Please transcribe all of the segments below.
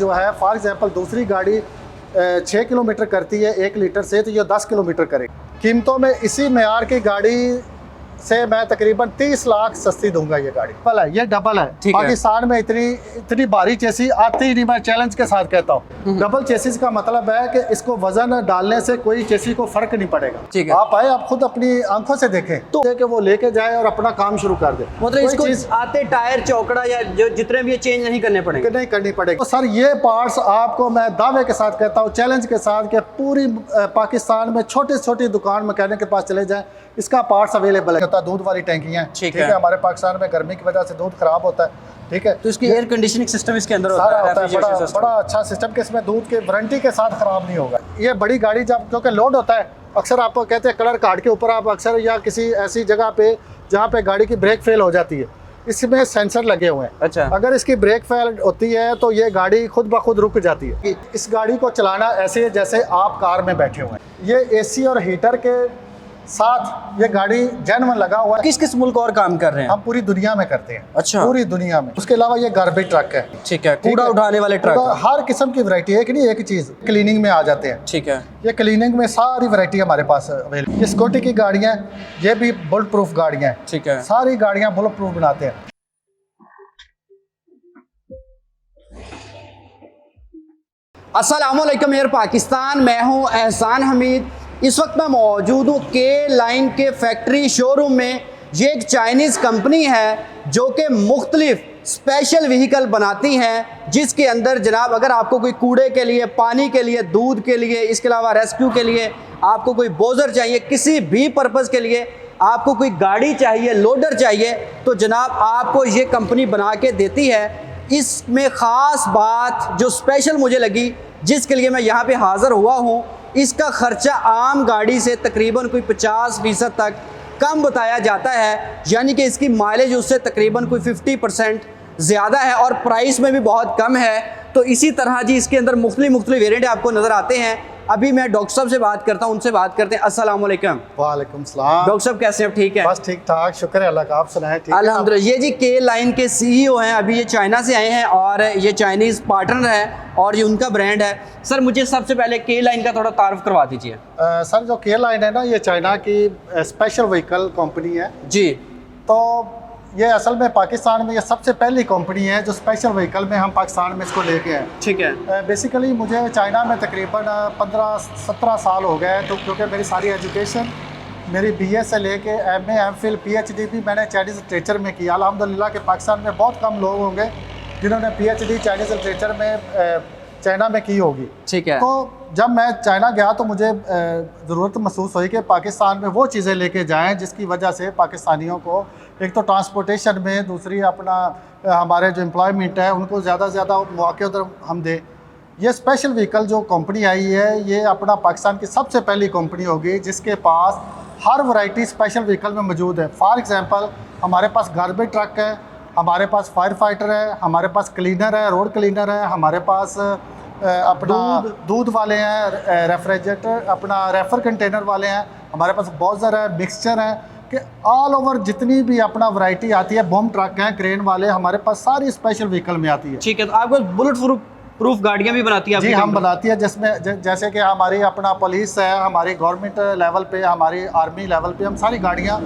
जो है for example दूसरी गाड़ी 6 किलोमीटर करती है 1 लीटर से, तो ये 10 किलोमीटर करेगी। कीमतों में इसी मेयार की गाड़ी से मैं तकरीबन 30 लाख सस्ती दूंगा। ये गाड़ी डबल है, ये डबल है। पाकिस्तान में इतनी भारी चेसी आती ही नहीं, मैं चैलेंज के साथ कहता हूँ। डबल चेसिस का मतलब है कि इसको वजन डालने से कोई चेसी को फर्क नहीं पड़ेगा। आप आए, आप खुद अपनी आंखों से देखें तो कि वो लेके जाए और अपना काम शुरू कर दे। मतलब इसको आते टायर चौकड़ा या जो जितने भी चेंज नहीं करने पड़ेंगे, नहीं करनी पड़ेगी। तो सर ये पार्ट्स आपको मैं दावे के साथ कहता हूँ, चैलेंज के साथ, कि पूरी पाकिस्तान में छोटी छोटी दुकान मैकेनिक के पास चले जाए, इसका पार्ट्स अवेलेबल है। दूध वाली टैंकियां, ठीक है। हमारे पाकिस्तान में गर्मी की वजह से दूध खराब होता है, ठीक है, तो इसकी एयर कंडीशनिंग सिस्टम इसके अंदर होता है। बड़ा अच्छा सिस्टम कि इसमें दूध के वारंटी के साथ खराब नहीं होगा। ये बड़ी गाड़ी जब क्योंकि लोड होता है, अक्सर आपको कहते हैं कलर कार्ड के ऊपर आप अक्सर या किसी ऐसी जगह पे जहाँ पे गाड़ी की ब्रेक फेल हो जाती है, इसमें सेंसर लगे हुए हैं। अच्छा। अगर इसकी ब्रेक फेल होती है तो ये गाड़ी खुद ब खुद रुक जाती है। इस गाड़ी को चलाना ऐसे है जैसे आप कार में बैठे हुए हैं। ये एसी और हीटर के साथ ये गाड़ी जेन्युइन लगा हुआ है। किस किस मुल्क और काम कर रहे हैं? हम पूरी दुनिया में करते हैं। अच्छा। पूरी दुनिया में। उसके अलावा ये गार्बेज ट्रक है, ठीक है, कूड़ा उठाने वाले ट्रक, हर किस्म की वैरायटी है। एक नहीं एक चीज क्लीनिंग में आ जाते हैं, ठीक है। ये क्लीनिंग में सारी वैरायटी हमारे पास अवेलेबल। ये स्कूटी की गाड़ियाँ, ये भी बुलेट प्रूफ गाड़ियाँ, ठीक है, सारी गाड़ियाँ बुलेट प्रूफ बनाते हैं। अस्सलामुअलैकुम एयर पाकिस्तान, मैं हूं एहसान हमीद। इस वक्त मैं मौजूद हूँ के लाइन के फैक्ट्री शोरूम में। ये एक चाइनीज़ कंपनी है जो कि मुख्तलिफ स्पेशल व्हीकल बनाती हैं, जिसके अंदर जनाब अगर आपको कोई कूड़े के लिए, पानी के लिए, दूध के लिए, इसके अलावा रेस्क्यू के लिए, आपको कोई बोजर चाहिए, किसी भी पर्पज़ के लिए आपको कोई गाड़ी चाहिए, लोडर चाहिए, तो जनाब आपको ये कंपनी बना के देती है। इसमें ख़ास बात जो स्पेशल मुझे लगी, जिसके लिए मैं यहाँ पे हाज़िर हुआ हूँ, इसका ख़र्चा आम गाड़ी से तकरीबन कोई 50% तक कम बताया जाता है, यानी कि इसकी माइलेज उससे तकरीबन कोई 50% ज़्यादा है और प्राइस में भी बहुत कम है। तो इसी तरह जी इसके अंदर मुख्तलिफ वेरिएंट आपको नज़र आते हैं। अभी मैं डॉक्टर साहब से बात करता हूँ, उनसे बात करते हैं। अस्सलाम वालेकुम। वालेकुम सलाम। डॉक्टर साहब कैसे हैं? ठीक है, बस ठीक ठाक, शुक्र है अल्लाह का। आप सुनाएं? ठीक है अल्हम्दुलिल्लाह। ये जी के लाइन के सीईओ हैं, अभी ये चाइना से आए हैं और ये चाइनीज़ पार्टनर है और ये उनका ब्रांड है। सर मुझे सबसे पहले के लाइन का थोड़ा तारुफ करवा दीजिए। सर जो के लाइन है ना, ये चाइना की स्पेशल व्हीकल कंपनी है जी। तो ये असल में पाकिस्तान में ये सबसे पहली कंपनी है जो स्पेशल व्हीकल में हम पाकिस्तान में इसको लेके आए, ठीक है। बेसिकली मुझे चाइना में तकरीबन 15-17 साल हो गए, तो क्योंकि मेरी सारी एजुकेशन मेरी BA से लेके MA MPhil PhD भी मैंने चाइनीज़ लिटरेचर में किया। अल्हम्दुलिल्लाह कि पाकिस्तान में बहुत कम लोग होंगे जिन्होंने PhD चाइनीज़ लिटरेचर में चाइना में की होगी, ठीक है। तो जब मैं चाइना गया तो मुझे ज़रूरत महसूस हुई कि पाकिस्तान में वो चीज़ें लेके जाएं जिसकी वजह से पाकिस्तानियों को एक तो ट्रांसपोर्टेशन में, दूसरी अपना हमारे जो एम्प्लॉयमेंट है उनको ज़्यादा से ज़्यादा मौके उधर हम दें। ये स्पेशल व्हीकल जो कंपनी आई है, ये अपना पाकिस्तान की सबसे पहली कंपनी होगी जिसके पास हर वैरायटी स्पेशल व्हीकल में मौजूद है। फॉर एग्ज़ाम्पल हमारे पास गार्बेज ट्रक है, हमारे पास फायर फाइटर है, हमारे पास क्लीनर है, रोड क्लीनर है, हमारे पास अपना दूध वाले हैं, रेफ्रिजरेटर अपना रेफर कंटेनर वाले हैं, हमारे पास बॉजर है, मिक्सचर है, कि ऑल ओवर जितनी भी अपना वैरायटी आती है। बम ट्रक हैं, क्रेन वाले, हमारे पास सारी स्पेशल व्हीकल में आती है, ठीक है। तो आपको बुलेट प्रूफ गाड़ियाँ भी बनाती है? जी हम बनाती है, जिसमें जैसे कि हमारी अपना पुलिस है, हमारी गवर्नमेंट लेवल पे, हमारी आर्मी लेवल पे हम सारी गाड़ियाँ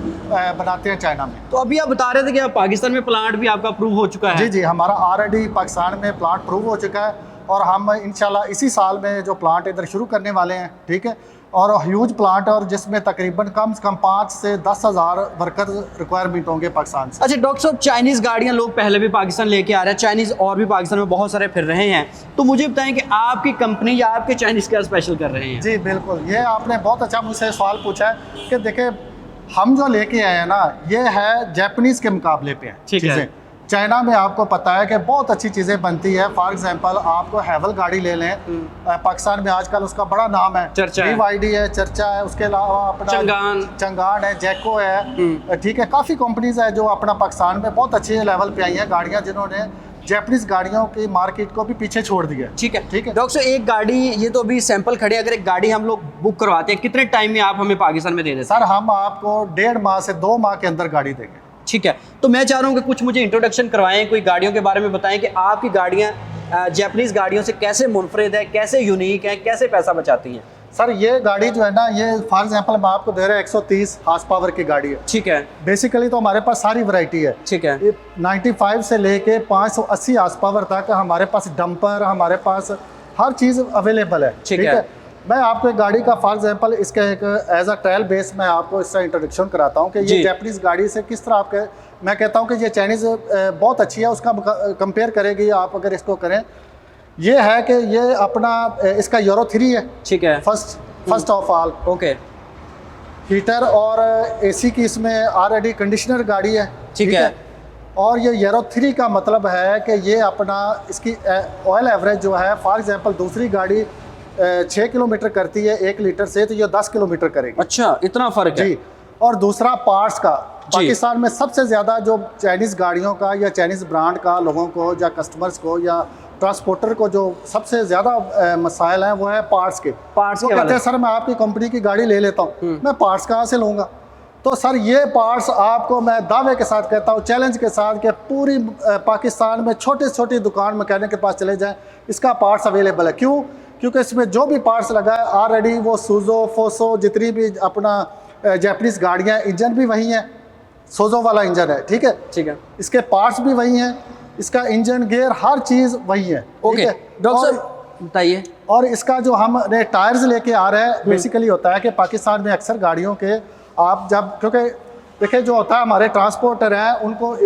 बनाते हैं चाइना में। तो अभी आप बता रहे थे कि आप पाकिस्तान में प्लांट भी आपका अप्रूव हो चुका है? जी जी, हमारा ऑलरेडी पाकिस्तान में प्लांट अप्रूव हो चुका है और हम इंशाल्लाह इसी साल में जो प्लांट इधर शुरू करने वाले हैं, ठीक है। और ह्यूज प्लांट और जिसमें तकरीबन कम से कम 5 से 10 हज़ार वर्कर रिक्वायरमेंट होंगे पाकिस्तान से। अच्छा डॉक्टर साहब, चाइनीज़ गाड़ियाँ लोग पहले भी पाकिस्तान लेके आ रहे हैं, चाइनीज़ और भी पाकिस्तान में बहुत सारे फिर रहे हैं, तो मुझे बताएं कि आपकी कंपनी या आपके चाइनीज़ क्या स्पेशल कर रहे हैं? जी बिल्कुल, ये आपने बहुत अच्छा मुझसे सवाल पूछा है कि देखिए हम जो लेके आए हैं ना, ये है जापानीज़ के मुकाबले पे है, ठीक है। चाइना में आपको पता है कि बहुत अच्छी चीज़ें बनती है। फॉर एग्जांपल आपको हैवल गाड़ी ले लें, पाकिस्तान में आजकल उसका बड़ा नाम है, BYD है, चर्चा है, उसके अलावा अपना चंगान है, जैको है, ठीक है। काफ़ी कंपनीज है जो अपना पाकिस्तान में बहुत अच्छे लेवल पे आई हैं गाड़ियाँ, जिन्होंने जापानीज़ गाड़ियों की मार्केट को भी पीछे छोड़ दिया, ठीक है। ठीक है डॉक्टर साहब, एक गाड़ी, ये तो अभी सैंपल खड़े, अगर एक गाड़ी हम लोग बुक करवाते हैं कितने टाइम में आप हमें पाकिस्तान में दे देते हैं? सर हम आपको 1.5 माह से 2 माह के अंदर गाड़ी देंगे, ठीक है। तो मैं चाह रहा हूँ कि कुछ मुझे इंट्रोडक्शन करवाएं, कोई गाड़ियों के बारे में बताएं कि आपकी गाड़ियाँ जापानीज़ गाड़ियों से कैसे मुनफरिद है, कैसे यूनिक है, कैसे पैसा बचाती हैं? सर ये गाड़ी जो है ना, ये फॉर एग्जांपल मैं आपको दे रहा हूँ 130 हार्स पावर की गाड़ी है। ठीक है। बेसिकली तो हमारे पास सारी वैरायटी है। ठीक है। ये 95 से लेके 580 हार्स पावर तक हमारे पास डंपर, हमारे पास हर चीज़ अवेलेबल है। ठीक है। मैं आपको एक गाड़ी का फॉर एग्जांपल इसका एक एज अ ट्रायल बेस मैं आपको इसका इंट्रोडक्शन कराता हूँ कि ये जापानीज़ गाड़ी से किस तरह आपके, मैं कहता हूँ कि ये चाइनीज़ बहुत अच्छी है, उसका कंपेयर करेगी आप अगर इसको करें। ये है कि ये अपना इसका यूरो 3 है। ठीक है। First of all okay. Heater और एसी की इसमें ऑलरेडी कंडीशनर गाड़ी है। ठीक है। और ये यूरो 3 का मतलब है कि ये अपना इसकी ऑयल एवरेज जो है, फॉर एग्जांपल दूसरी गाड़ी 6 किलोमीटर करती है 1 लीटर से, तो ये 10 किलोमीटर करेगी। अच्छा, इतना फ़र्क है। जी। और दूसरा पार्ट्स का, पाकिस्तान में सबसे ज़्यादा जो चाइनीज़ गाड़ियों का या चाइनीज़ ब्रांड का लोगों को या कस्टमर्स को या ट्रांसपोर्टर को जो सबसे ज़्यादा मसाइल हैं वो है पार्ट्स के। पार्ट्स के कहते हैं सर मैं आपकी कंपनी की गाड़ी ले लेता हूँ, मैं पार्ट्स कहाँ से लूँगा? तो सर ये पार्ट्स आपको मैं दावे के साथ कहता हूँ, चैलेंज के साथ, कि पूरी पाकिस्तान में छोटी छोटी दुकान मैकेनिक के पास चले जाएँ, इसका पार्ट्स अवेलेबल है। क्यों? क्योंकि इसमें जो भी पार्ट्स लगा है ऑलरेडी वो सूजो, फोसो, जितनी भी अपना जापानीज़ गाड़ियाँ, इंजन भी वही है, सोजो वाला इंजन है। ठीक है। ठीक है। इसके पार्ट्स भी वही हैं, इसका इंजन, गियर, हर चीज़ वही है। ओके डॉक्टर साहब बताइए। और इसका जो हम टायर्स लेके आ रहे हैं, बेसिकली होता है कि पाकिस्तान में अक्सर गाड़ियों के आप जब, क्योंकि देखिए जो होता है हमारे ट्रांसपोर्टर हैं उनको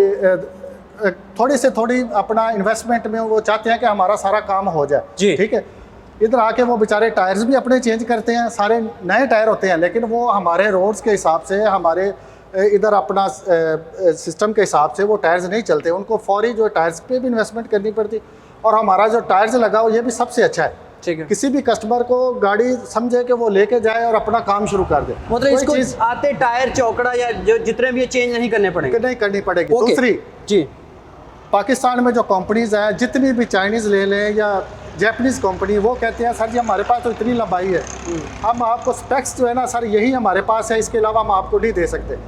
थोड़ी से थोड़ी अपना इन्वेस्टमेंट में वो चाहते हैं कि हमारा सारा काम हो जाए। जी। ठीक है। इधर आके वो बेचारे टायर्स भी अपने चेंज करते हैं, सारे नए टायर होते हैं, लेकिन वो हमारे रोड्स के हिसाब से, हमारे इधर अपना सिस्टम के हिसाब से वो टायर्स नहीं चलते, उनको फौरी जो टायर्स पे भी इन्वेस्टमेंट करनी पड़ती। और हमारा जो टायर्स लगा हो ये भी सबसे अच्छा है। ठीक है। किसी भी कस्टमर को गाड़ी समझे कि वो लेके जाए और अपना काम शुरू कर दे, मतलब इसको आते टायर, चौकड़ा या जो जितने भी चेंज नहीं करने पड़ेंगे, नहीं करनी पड़ेगी। दूसरी जी, पाकिस्तान में जो कंपनीज हैं, जितनी भी चाइनीज़ ले लें या जापानीज़ कंपनी, वो कहते हैं सर जी हमारे पास तो इतनी लंबाई है, हम आपको स्पेक्स जो है ना सर यही हमारे पास है, इसके अलावा हम आपको नहीं दे सकते।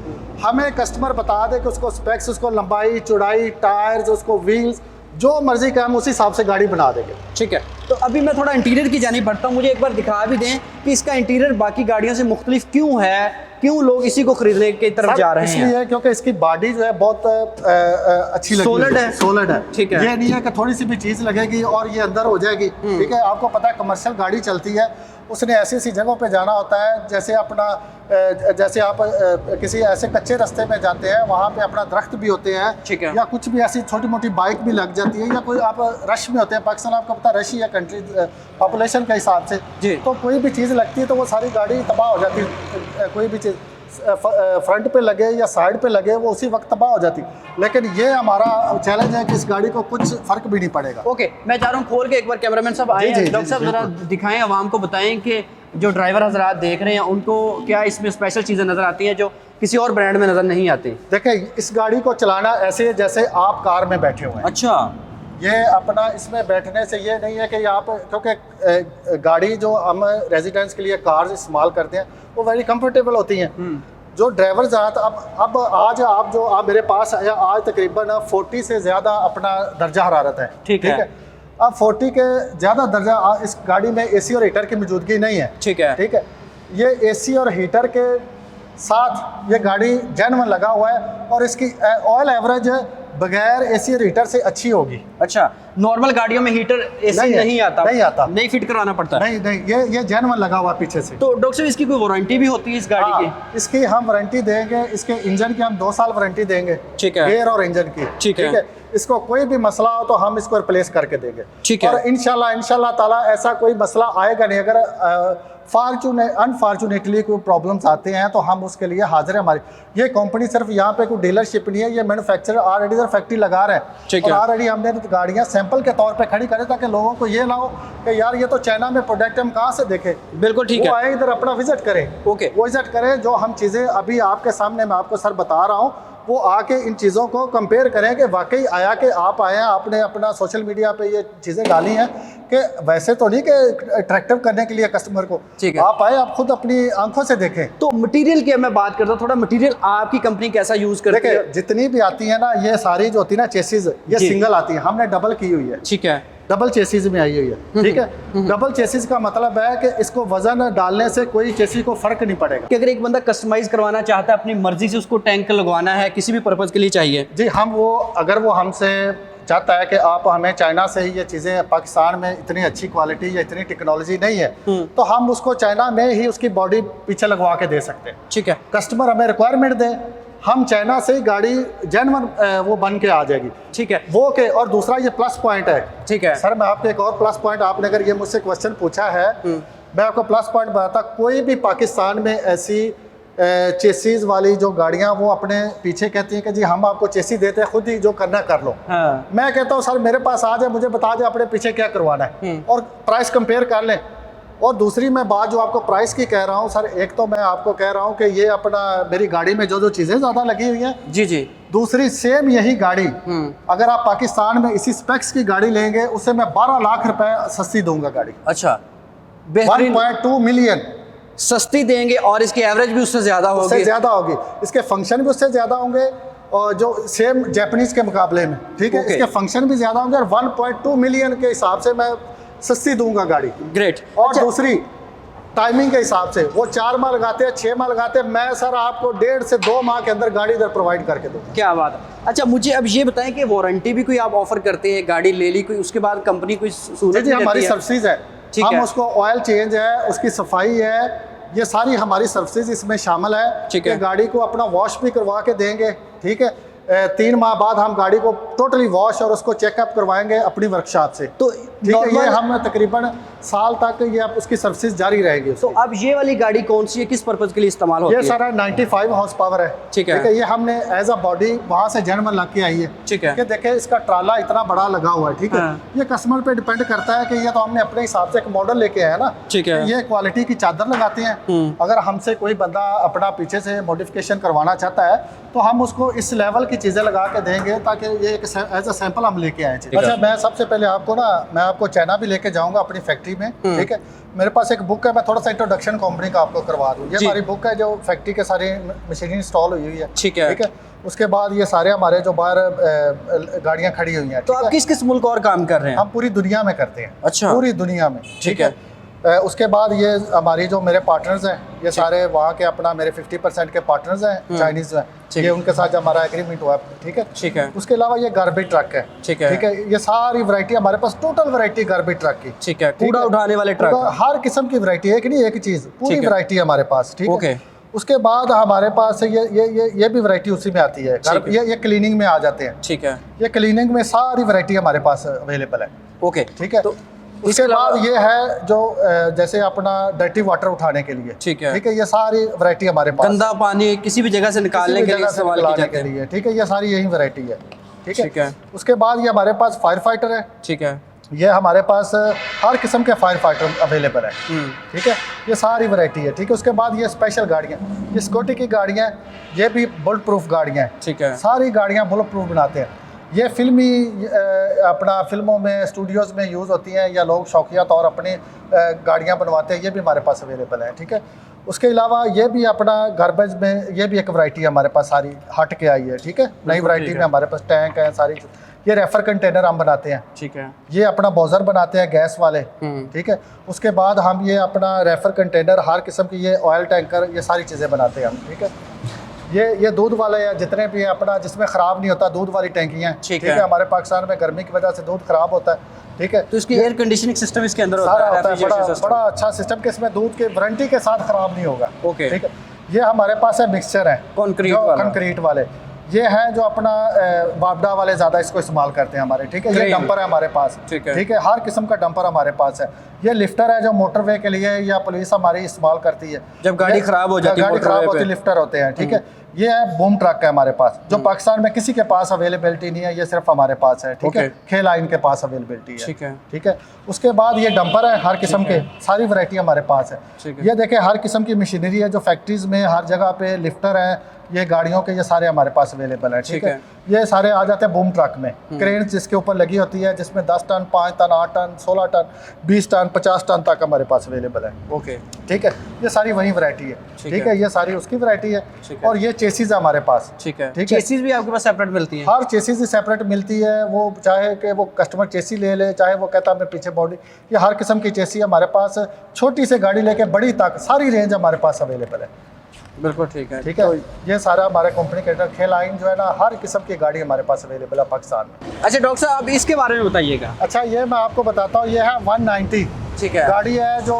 हमें कस्टमर बता दे कि उसको स्पेक्स, उसको लंबाई, चौड़ाई, टायर्स, उसको व्हील्स, जो मर्जी का हम उसी हिसाब से गाड़ी बना देंगे। ठीक है। तो अभी मैं थोड़ा इंटीरियर की जानिब बढ़ता हूँ, मुझे एक बार दिखा भी दें कि इसका इंटीरियर बाकी गाड़ियों से मुख्तलिफ क्यों है, क्यों लोग इसी को खरीदने की तरफ जा रहे हैं? इसलिए क्योंकि इसकी बॉडी जो है बहुत अच्छी लगती है, सोलिड है। ठीक है। ये नहीं है कि थोड़ी सी भी चीज़ लगेगी और ये अंदर हो जाएगी। ठीक है। आपको पता है कमर्शियल गाड़ी चलती है, उसने ऐसी ऐसी जगहों पे जाना होता है, जैसे अपना जैसे आप किसी ऐसे कच्चे रास्ते में जाते हैं, वहाँ पे अपना दरख्त भी होते हैं। ठीक है। या कुछ भी ऐसी छोटी मोटी बाइक भी लग जाती है, या कोई आप रश में होते हैं, पाकिस्तान आपको पता रश है कंट्री पॉपुलेशन के हिसाब से जी, तो कोई भी चीज़ लगती है तो वो सारी गाड़ी तबाह हो जाती है। कोई भी चीज़ फ्रंट पे लगे या साइड पे लगे वो उसी वक्त तबाह हो जाती। लेकिन ये हमारा चैलेंज है कि इस गाड़ी को कुछ फ़र्क भी नहीं पड़ेगा। ओके, मैं चाह रहा हूँ खोल के एक बार कैमरामैन साहब आए, डॉक्टर साहब ज़रा दिखाएं, आवाम को बताएं कि जो ड्राइवर हजरात देख रहे हैं उनको क्या इसमें स्पेशल चीज़ें नज़र आती हैं जो किसी और ब्रांड में नज़र नहीं आती? देखिए, इस गाड़ी को चलाना ऐसे जैसे आप कार में बैठे हुए हैं। अच्छा। ये अपना इसमें बैठने से ये नहीं है कि आप, क्योंकि गाड़ी जो हम रेजिडेंस के लिए कार्स इस्तेमाल करते हैं वो वेरी कंफर्टेबल होती हैं। जो ड्राइवर ज़्यादा अब आज आप जो आप मेरे पास आया, आज तकरीबन 40 से ज़्यादा अपना दर्जा हरारत है। ठीक है। अब 40 के ज़्यादा दर्जा इस गाड़ी में एसी और हीटर की मौजूदगी नहीं है। ठीक है। ठीक है। ये एसी और हीटर के साथ ये गाड़ी जेन्युइन लगा हुआ है और इसकी ऑयल एवरेज बगैर एसी और हीटर से अच्छी होगी। अच्छा, नॉर्मल गाड़ियों में हीटर एसी नहीं आता, नहीं फिट करवाना पड़ता? नहीं, ये जेन्युइन लगा हुआ पीछे से। तो डॉक्टर साहब इसकी कोई वारंटी भी होती है इस गाड़ी की? इसकी हम वारंटी देंगे, इसके इंजन की हम 2 साल वारंटी देंगे। ठीक है। गियर और इंजन की। ठीक है। इसको कोई भी मसला हो तो हम इसको रिप्लेस करके देंगे। ठीक है। और इंशाल्लाह ताला ऐसा कोई मसला आएगा नहीं। अगर अनफॉर्चुनेटली कोई प्रॉब्लम्स आते हैं तो हम उसके लिए हाजिर है। हमारी ये कंपनी सिर्फ यहाँ पे कोई डीलरशिप नहीं है, ये मैन्युफैक्चरर ऑलरेडी इधर फैक्ट्री लगा रहे हैं और ऑलरेडी हमने गाड़ियाँ सैंपल के तौर पे खड़ी करें ताकि लोगों को ये ना हो कि यार ये तो चाइना में प्रोडक्ट हम कहाँ से देखें। बिल्कुल ठीक है। वो आए इधर अपना विजिट करें। ओके, वो विजिट करें, जो हम चीज़ें अभी आपके सामने मैं आपको सर बता रहा हूँ वो आके इन चीज़ों को कंपेयर करें कि वाकई आया कि आप आए हैं, आपने अपना सोशल मीडिया पे ये चीज़ें डाली हैं कि वैसे तो नहीं कि अट्रैक्टिव करने के लिए कस्टमर को, आप आए, आप खुद अपनी आंखों से देखें। तो मटेरियल की मैं बात करता हूँ, थोड़ा मटेरियल आपकी कंपनी कैसा यूज़ करती है? जितनी भी आती है ना, ये सारी जो होती है ना चेसिस, ये सिंगल आती है, हमने डबल की हुई है। ठीक है। डबल चेसिस में आई हुई है, ठीक है। डबल चेसिस का मतलब है कि इसको वजन डालने से कोई चेसिस को फर्क नहीं पड़ेगा। कि अगर एक बंदा कस्टमाइज करवाना चाहता है, अपनी मर्जी से उसको टैंक लगवाना है, किसी भी पर्पज के लिए चाहिए जी, हम वो अगर वो हमसे चाहता है कि आप हमें चाइना से ही ये चीज़ें, पाकिस्तान में इतनी अच्छी क्वालिटी या इतनी टेक्नोलॉजी नहीं है, तो हम उसको चाइना में ही उसकी बॉडी पीछे लगवा के दे सकते हैं। ठीक है, कस्टमर हमें रिक्वायरमेंट दे, हम चाइना से ही गाड़ी जेन्युइन वो बन के आ जाएगी। ठीक है, वो के और दूसरा ये प्लस पॉइंट है। ठीक है सर, मैं आपको एक और प्लस पॉइंट, आपने अगर ये मुझसे क्वेश्चन पूछा है, मैं आपको प्लस पॉइंट बताता, कोई भी पाकिस्तान में ऐसी चेसीज वाली जो गाड़ियां वो अपने पीछे कहती हैं कि जी हम आपको चेसी देते हैं, खुद ही जो करना कर लो। हाँ। मैं कहता हूँ सर मेरे पास आ जाए, मुझे बता दे अपने पीछे क्या करवाना है और प्राइस कंपेयर कर लें। और दूसरी मैं बात जो आपको प्राइस की कह रहा हूँ सर, एक तो मैं आपको कह रहा हूँ कि ये अपना मेरी गाड़ी में जो चीज़ें ज़्यादा लगी हुई हैं, जी जी, दूसरी सेम यही गाड़ी अगर आप पाकिस्तान में इसी स्पेक्स की गाड़ी लेंगे, उससे मैं 12 लाख रुपए सस्ती दूंगा गाड़ी। अच्छा, 1.2 मिलियन सस्ती देंगे और इसकी एवरेज भी उससे ज़्यादा होगी। उससे ज़्यादा होगी, इसके फंक्शन भी उससे ज़्यादा होंगे और जो सेम जैपनीज़ के मुकाबले में, ठीक है, इसके फंक्शन भी ज़्यादा होंगे और 1.2 मिलियन के हिसाब से मैं सस्ती दूंगा गाड़ी। ग्रेट। और अच्छा, दूसरी टाइमिंग के हिसाब से वो 4 माह लगाते हैं, 6 माह लगाते हैं, मैं सर आपको 1.5 से 2 माह के अंदर गाड़ी इधर प्रोवाइड करके दूँगा। क्या बात है। अच्छा, मुझे अब ये बताएं कि वारंटी भी कोई आप ऑफर करते हैं, गाड़ी ले ली कोई, उसके बाद कंपनी कोई सहूलियत जी, हमारी सर्विसेज है, हम उसको ऑयल चेंज है, उसकी सफाई है, ये सारी हमारी सर्विसेज इसमें शामिल है। ठीक है, गाड़ी को अपना वॉश भी करवा के देंगे, ठीक है। 3 माह बाद हम गाड़ी को टोटली वॉश और उसको चेकअप करवाएंगे अपनी वर्कशॉप से। तो ठीक है, ये हम तकरीबन साल तक ये उसकी सर्विस जारी रहेगी। तो अब ये वाली गाड़ी कौन सी है, किस पर्पज के लिए इस्तेमाल होती है? ये सारा 95 हॉर्स पावर है। ठीक है, ये हमने एज अ बॉडी वहाँ से जन्म ला के आई है। ठीक है, देखे इसका ट्राला इतना बड़ा लगा हुआ है। ठीक है, ये कस्टमर पे डिपेंड करता है कि ये तो हमने अपने हिसाब से एक मॉडल लेके आया ना। ठीक है, ये क्वालिटी की चादर लगाते हैं। अगर हमसे कोई बंदा अपना पीछे से मॉडिफिकेशन करवाना चाहता है तो हम उसको इस लेवल की चीज़ें लगा के देंगे ताकि ये एक एज अ सैंपल हम लेके आए। अच्छा, मैं सबसे पहले आपको ना, मैं आपको चाइना भी लेके जाऊंगा अपनी फैक्ट्री में। ठीक है, मेरे पास एक बुक है, मैं थोड़ा सा इंट्रोडक्शन कंपनी का आपको करवा दूं। ये हमारी बुक है जो फैक्ट्री के सारे मशीनरी इंस्टॉल हुई है। ठीक है, उसके बाद ये सारे हमारे जो बाहर गाड़ियाँ खड़ी हुई हैं। तो आप किस किस मुल्क और काम कर रहे हैं? हम पूरी दुनिया में करते हैं। अच्छा, पूरी दुनिया में। ठीक है, उसके बाद ये हमारी जो मेरे पार्टनर्स हैं, ये सारे वहाँ के अपना मेरे 50% के पार्टनर्स हैं, चाइनीज हैं। ये उनके साथ हमारा एग्रीमेंट हुआ। ठीक है, ठीक है। उसके अलावा ये गार्बेज ट्रक है। ठीक है, ये सारी वैरायटी हमारे पास, टोटल वैरायटी गार्बेज ट्रक की। ठीक है, कूड़ा उठाने वाले ट्रक, हर किस्म की वैरायटी, एक नहीं एक चीज, पूरी वैरायटी हमारे पास। ठीक है, उसके बाद हमारे पास ये भी वैरायटी उसी में आती है। ये क्लीनिंग में आ जाते हैं। ठीक है, ये क्लीनिंग में सारी वैरायटी हमारे पास अवेलेबल है। ओके, ठीक है। उसके बाद ये है जो जैसे अपना डर्टी वाटर उठाने के लिए। ठीक है, ये सारी वैरायटी हमारे पास, गंदा पानी किसी भी जगह से निकालने के लिए इस्तेमाल की लिए। ठीक है, ये सारी यही वैरायटी है। ठीक है, उसके बाद ये हमारे पास फायर फाइटर है। ठीक है, ये हमारे पास हर किस्म के फायर फाइटर अवेलेबल है। ठीक है, ये सारी वैरायटी है। ठीक है, उसके बाद ये स्पेशल गाड़ियाँ, ये स्कूटी की गाड़ियाँ, ये भी बुलेट प्रूफ गाड़ियाँ हैं। ठीक है, सारी गाड़ियाँ बुलेट प्रूफ बनाते हैं। ये फिल्मी अपना फिल्मों में, स्टूडियोज़ में यूज़ होती हैं, या लोग शौकिया तौर अपनी गाड़ियाँ बनवाते हैं, ये भी हमारे पास अवेलेबल है। ठीक है, उसके अलावा ये भी अपना गार्बेज में, ये भी एक वैरायटी हमारे पास सारी हट के आई है। ठीक है, नई वैरायटी में हमारे पास टैंक है सारी। ये रेफर कंटेनर हम बनाते हैं। ठीक है, ये अपना बॉजर बनाते हैं गैस वाले। ठीक है, उसके बाद हम ये अपना रेफर कंटेनर, हर किस्म की, ये ऑयल टैंकर, ये सारी चीज़ें बनाते हैं हम। ठीक है, ये दूध वाले हैं जितने भी हैं अपना, जिसमें ख़राब नहीं होता, दूध वाली टैंकियाँ। ठीक है, हमारे पाकिस्तान में गर्मी की वजह से दूध ख़राब होता है। ठीक है, तो इसकी एयर कंडीशनिंग सिस्टम इसके अंदर होता है, बड़ा अच्छा सिस्टम, कि इसमें दूध के वारंटी के साथ ख़राब नहीं होगा। ओके, ठीक है। ये हमारे पास है मिक्सचर है कंक्रीट वाले, ये है जो अपना वापडा वाले ज़्यादा इसको इस्तेमाल करते हैं हमारे। ठीक है, ये डंपर है हमारे पास। ठीक है, हर किस्म का डंपर हमारे पास है। ये लिफ्टर है जो मोटरवे के लिए या पुलिस हमारी इस्तेमाल करती है जब गाड़ी खराब हो जाती है, गाड़ी खराब होती है, लिफ्टर होते हैं। ठीक है, ये है बूम ट्रक है हमारे पास, जो पाकिस्तान में किसी के पास अवेलेबिलिटी नहीं है, ये सिर्फ हमारे पास है। ठीक है, खे लाइन के पास अवेलेबिलिटी है। ठीक है, ठीक है। उसके बाद ये डंपर है, हर किस्म के, सारी वैरायटी हमारे पास है। ये देखें, हर किस्म की मशीनरी है जो फैक्ट्रीज में हर जगह पे लिफ्टर है, ये गाड़ियों के, ये सारे हमारे पास अवेलेबल है। ठीक है, ये सारे आ जाते हैं बूम ट्रक में, क्रेन जिसके ऊपर लगी होती है, जिसमें 10 ton, 5 ton, 8 ton, 16 ton, 20 ton, 50 ton तक हमारे पास अवेलेबल है। ओके, ठीक है, ये सारी वही वैरायटी है। ठीक है, ये सारी उसकी वैरायटी है। और ये चेसिस है हमारे पास। ठीक है, ठीक है, चेसिस भी आपके पास सेपरेट मिलती है? हर चेसिस सेपरेट मिलती है। वो चाहे कि वो कस्टमर चेसी ले ले, चाहे वो कहता है मैं पीछे बॉडी, ये हर किस्म की चेसी हमारे पास, छोटी से गाड़ी लेके बड़ी तक सारी रेंज हमारे पास अवेलेबल है। बिल्कुल ठीक है। ठीक है, ये सारा हमारे कंपनी के खेलाइन जो है ना, हर किस्म की गाड़ी हमारे पास अवेलेबल है पाकिस्तान में। अच्छा डॉक्टर साहब, इसके बारे में बताइएगा। अच्छा, ये मैं आपको बताता हूँ, ये है 190। ठीक है, गाड़ी है जो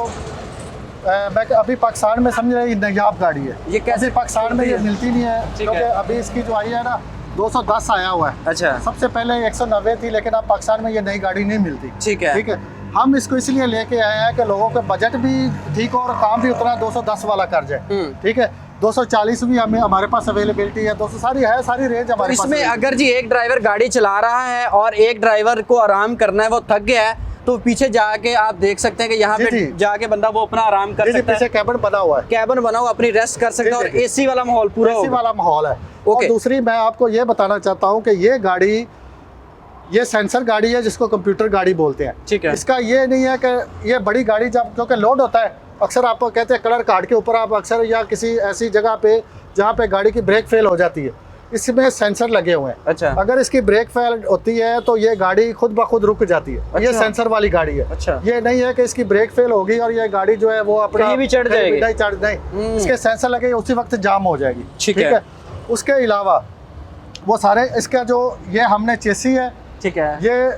मैं अभी पाकिस्तान में समझ रही नायाब गाड़ी है। ये कैसे पाकिस्तान में ये मिलती नहीं है, क्योंकि अभी इसकी जो आई है ना 210 आया हुआ है। अच्छा, सबसे पहले 190 थी, लेकिन अब पाकिस्तान में ये नई गाड़ी नहीं मिलती। ठीक है, ठीक है, हम इसको इसलिए लेके आए हैं कि लोगों का बजट भी ठीक हो और काम भी उतना 210 वाला कर जाए। ठीक है, 240 भी हमें हमारे पास अवेलेबिलिटी है, 200 सारी है, सारी रेंज हमारे पास। इसमें अगर जी एक ड्राइवर गाड़ी चला रहा है और एक ड्राइवर को आराम करना है, वो थक गया है, तो पीछे जाके आप देख सकते हैं कि यहाँ पे जाके बंदा वो अपना आराम कर सकता है। पीछे कैबिन बना हुआ है, कैबिन बना हुआ, अपनी रेस्ट कर सकता है, और एसी वाला माहौल, पूरा एसी वाला माहौल है। और दूसरी मैं आपको ये बताना चाहता हूँ कि ये गाड़ी, ये सेंसर गाड़ी है जिसको कंप्यूटर गाड़ी बोलते हैं। ठीक है, इसका ये नहीं है कि ये बड़ी गाड़ी जब क्योंकि लोड होता है, अक्सर आपको कहते हैं कलर कार्ड के ऊपर आप अक्सर या किसी ऐसी जगह पे जहाँ पे गाड़ी की ब्रेक फेल हो जाती है, इसमें सेंसर लगे हुए हैं। अच्छा, अगर इसकी ब्रेक फेल होती है तो ये गाड़ी खुद ब खुद रुक जाती है। अच्छा, ये सेंसर वाली गाड़ी है। अच्छा, ये नहीं है कि इसकी ब्रेक फेल होगी और ये गाड़ी जो है वो अपना भी चढ़ जाएगी, नहीं, इसके सेंसर लगे उसी वक्त जाम हो जाएगी। ठीक है, उसके अलावा वो सारे इसका जो ये हमने चेसी है, ठीक है, ये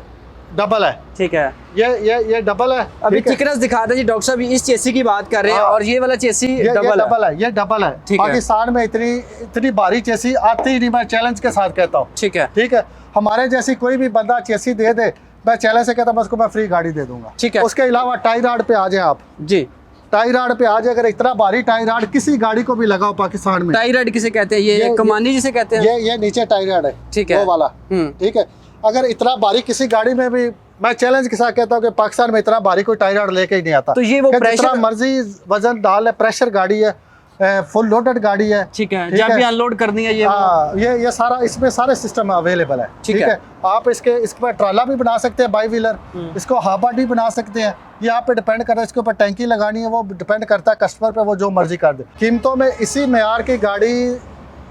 डबल है। ठीक है, ये डबल है। अभी थिकनेस दिखा दे जी डॉक्टर साहब, इस चेसी की बात कर रहे हैं, और ये वाला चेसी डबल है। ये डबल है। पाकिस्तान में इतनी भारी चेसी आती ही नहीं, मैं चैलेंज के साथ कहता हूँ। ठीक है, ठीक है, हमारे जैसी कोई भी बंदा चेसी दे दे, मैं चैलेंज से कहता हूँ उसको मैं फ्री गाड़ी दे दूंगा। ठीक है, उसके अलावा टाई राड पे आ जाए आप जी, टाई राड पे आ जाए, अगर इतना भारी टाई राड किसी गाड़ी को भी लगाओ पाकिस्तान में। टाई राड किसे कहते हैं? ये कमानी जिसे कहते हैं। ये नीचे टाई राड है। ठीक है, वो वाला। ठीक है, अगर इतना भारी किसी गाड़ी में भी, मैं चैलेंज के साथ कहता हूँ कि पाकिस्तान में इतना भारी कोई टाई राड लेके ही नहीं आता। तो ये वो जितना मर्जी वजन डाल है, प्रेशर गाड़ी है, फुल लोडेड गाड़ी है। ठीक है, जब भी अनलोड करनी है ये सारा, इसमें सारे सिस्टम अवेलेबल है। ठीक है, आप इसके ट्राला भी बना सकते हैं, बाई व्हीलर, इसको हाफ भी बना सकते हैं। ये आप पे डिपेंड करता है, इसके ऊपर टैंकी लगानी है, वो डिपेंड करता है कस्टमर पे, वो जो मर्जी कर दे। कीमतों में इसी मेयार की गाड़ी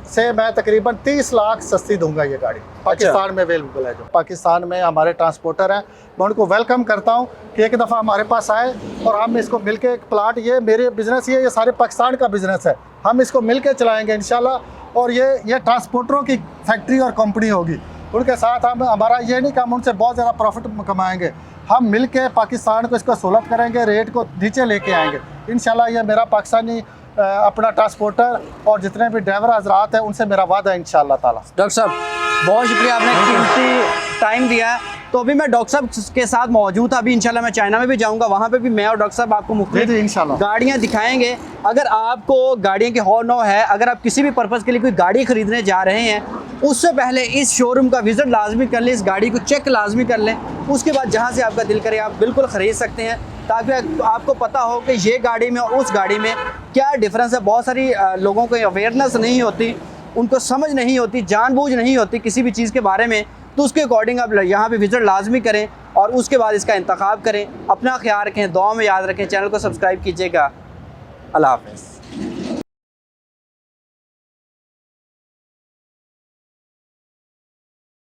से मैं तकरीबन 30 लाख सस्ती दूंगा ये गाड़ी। पाकिस्तान में अवेलेबल है। जो पाकिस्तान में हमारे ट्रांसपोर्टर हैं, मैं उनको वेलकम करता हूँ कि एक दफ़ा हमारे पास आए और हम इसको मिलके एक प्लाट, ये मेरे बिजनेस, ये सारे पाकिस्तान का बिजनेस है, हम इसको मिलके चलाएंगे इंशाल्लाह। और ये ट्रांसपोर्टरों की फैक्ट्री और कंपनी होगी, उनके साथ हमारा ये नहीं कि हम उनसे बहुत ज़्यादा प्रॉफिट कमाएंगे, हम मिलके पाकिस्तान को इसको सहूलत करेंगे, रेट को नीचे लेके आएंगे इंशाल्लाह। ये मेरा पाकिस्तानी अपना ट्रांसपोर्टर और जितने भी ड्राइवर हजरात हैं उनसे मेरा वादा है इंशाल्लाह ताला। डॉक्टर साहब बहुत शुक्रिया, आपने कीमती टाइम दिया। तो अभी मैं डॉक्टर साहब के साथ मौजूद था, अभी इंशाल्लाह मैं चाइना में भी जाऊंगा, वहाँ पे भी मैं और डॉक्टर साहब आपको मुख्तलिफ इंशाल्लाह गाड़ियाँ दिखाएंगे। अगर आपको गाड़ियों की हौ नौ है, अगर आप किसी भी पर्पज़ के लिए कोई गाड़ी खरीदने जा रहे हैं, उससे पहले इस शोरूम का विज़िट लाजमी कर लें, इस गाड़ी को चेक लाजमी कर लें, उसके बाद जहाँ से आपका दिल करे आप बिल्कुल ख़रीद सकते हैं, ताकि आपको पता हो कि ये गाड़ी में और उस गाड़ी में क्या डिफरेंस है। बहुत सारी लोगों को अवेयरनेस नहीं होती, उनको समझ नहीं होती, जानबूझ नहीं होती किसी भी चीज़ के बारे में, तो उसके अकॉर्डिंग आप यहाँ पे विज़िट लाजमी करें और उसके बाद इसका इंतखाब करें। अपना ख्याल रखें, दुआ में याद रखें, चैनल को सब्सक्राइब कीजिएगा। अल्लाह हाफ़िज़।